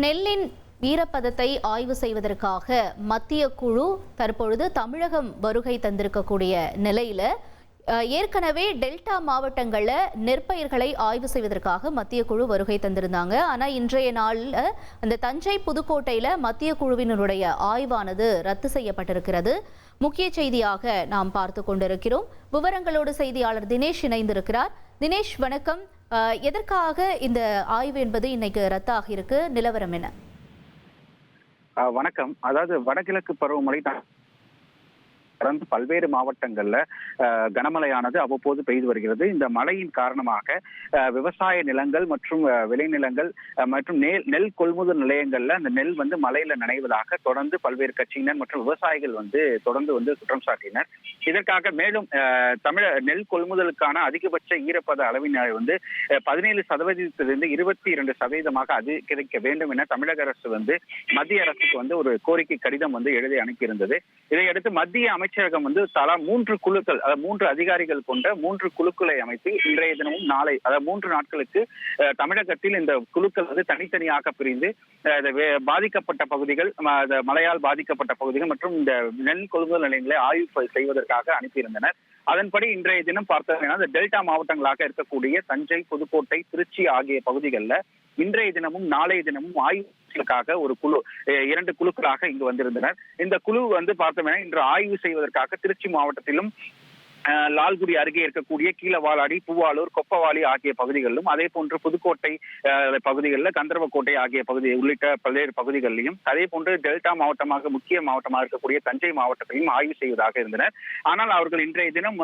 நெல்லின் ஈரப்பதத்தை ஆய்வு செய்வதற்காக மத்திய குழு தற்பொழுது தமிழகம் வருகை தந்திருக்கக்கூடிய நிலையில ஏற்கனவே டெல்டா மாவட்டங்களில் நெற்பயிர்களை ஆய்வு செய்வதற்காக மத்திய குழு வருகை தந்திருந்தாங்க. ஆனால் இன்றைய நாளில் அந்த தஞ்சை புதுக்கோட்டையில் மத்திய குழுவினருடைய ஆய்வானது ரத்து செய்யப்பட்டிருக்கிறது. முக்கிய செய்தியாக நாம் பார்த்து கொண்டிருக்கிறோம். விவரங்களோடு செய்தியாளர் தினேஷ் இணைந்திருக்கிறார். தினேஷ் வணக்கம். எதற்காக இந்த ஆய்வு என்பது இன்னைக்கு ரத்தாக இருக்கு? நிலவரம் என்ன? வணக்கம். அதாவது வடகிழக்கு பருவமழை தொடர்ந்து பல்வேறு மாவட்டங்கள்ல கனமழையானது அவ்வப்போது பெய்து வருகிறது. இந்த மழையின் காரணமாக விவசாய நிலங்கள் மற்றும் விளைநிலங்கள் மற்றும் நெல் கொள்முதல் நிலையங்கள்ல அந்த நெல் மழையில நனைவதாக தொடர்ந்து பல்வேறு கட்சியினர் மற்றும் விவசாயிகள் தொடர்ந்து குற்றம் சாட்டினர். இதற்காக மேலும் நெல் கொள்முதலுக்கான அதிகபட்ச ஈரப்பத அளவின் 17% 22% அதிகரிக்க வேண்டும் என தமிழக அரசு மத்திய அரசுக்கு ஒரு கோரிக்கை கடிதம் எழுதி அனுப்பியிருந்தது. இதையடுத்து மத்திய அமைச்சரகம் தலா 3 குழுக்கள், 3 அதிகாரிகள் கொண்ட 3 குழுக்களை அமைத்து இன்றைய தினமும் நாளை, அதாவது 3 நாட்களுக்கு தமிழகத்தில் இந்த குழுக்கள் தனித்தனியாக பிரிந்து பாதிக்கப்பட்ட பகுதிகள், மழையால் பாதிக்கப்பட்ட பகுதிகள் மற்றும் இந்த நெல் கொள்முதல் நிலையங்களை ஆய்வு செய்வதற்காக அனுப்பியிருந்தனர். அதன்படி இன்றைய தினம் பார்த்தோம்னா டெல்டா மாவட்டங்களாக இருக்கக்கூடிய தஞ்சை, புதுக்கோட்டை, திருச்சி ஆகிய பகுதிகளில் இன்றைய தினமும் நாளைய தினமும் ஆய்வுக்காக ஒரு குழு, 2 குழுக்களாக இங்கு வந்திருந்தனர். இந்த குழு பார்த்தோம்னா இன்று ஆய்வு செய்வதற்காக திருச்சி மாவட்டத்திலும் லால்குடி அருகே இருக்கக்கூடிய கீழவாளாடி, பூவாலூர், கொப்பவாளி ஆகிய பகுதிகளிலும், அதே போன்று புதுக்கோட்டை பகுதிகளில் கந்தர்வக்கோட்டை ஆகிய பகுதி உள்ளிட்ட பல்வேறு பகுதிகளிலும், அதே போன்று டெல்டா மாவட்டமாக முக்கிய மாவட்டமாக இருக்கக்கூடிய தஞ்சை மாவட்டத்திலையும் ஆய்வு செய்வதாக இருந்தனர். ஆனால் அவர்கள் இன்றைய தினம்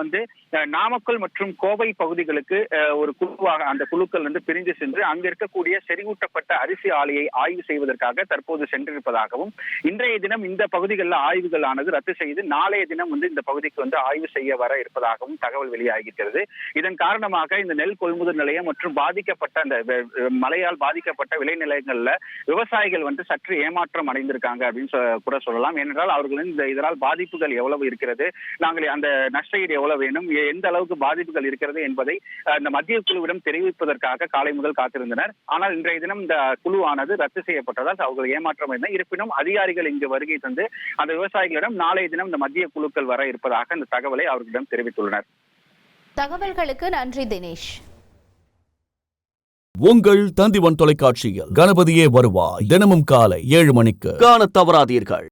நாமக்கல் மற்றும் கோவை பகுதிகளுக்கு ஒரு குழுவாக அந்த குழுக்கள் பிரிந்து சென்று அங்கு இருக்கக்கூடிய செறிவூட்டப்பட்ட அரிசி ஆலையை ஆய்வு செய்வதற்காக தற்போது சென்றிருப்பதாகவும், இன்றைய தினம் இந்த பகுதிகளில் ஆய்வுகள் ஆனது ரத்து செய்து நாளைய தினம் இந்த பகுதிக்கு ஆய்வு செய்ய வர இருப்பதாகவும் தகவல் வெளியாகிறது. இதன் காரணமாக இந்த நெல் கொள்முதல் நிலையம் மற்றும் பாதிக்கப்பட்ட அந்த மழையால் பாதிக்கப்பட்ட விளைநிலையங்கள்ல விவசாயிகள் சற்று ஏமாற்றம் அடைந்திருக்காங்க அப்படின்னு கூட சொல்லலாம். ஏனென்றால் அவர்கள் இதனால் பாதிப்புகள் எவ்வளவு இருக்கிறது, நாங்கள் அந்த நஷ்டஈடு எவ்வளவு வேணும், எந்த அளவுக்கு பாதிப்புகள் இருக்கிறது என்பதை அந்த மத்திய குழுவிடம் தெரிவிப்பதற்காக காலை முதல் காத்திருந்தனர். ஆனால் இன்றைய தினம் இந்த குழுவானது ரத்து செய்யப்பட்டதால் அவர்கள் ஏமாற்றம் இருந்தனர். இருப்பினும் அதிகாரிகள் இங்கு வருகை தந்து அந்த விவசாயிகளிடம் நாளைய தினம் இந்த மத்திய குழுக்கள் வர இருப்பதாக அந்த தகவலை அவர்களிடம் தெரிவித்துள்ளனர். தகவல்களுக்கு நன்றி தினேஷ். உங்கள் தந்திவன் தொலைக்காட்சியில் கணபதியே வருவாய் தினமும் காலை 7 மணிக்கு காணத் தவறாதீர்கள்.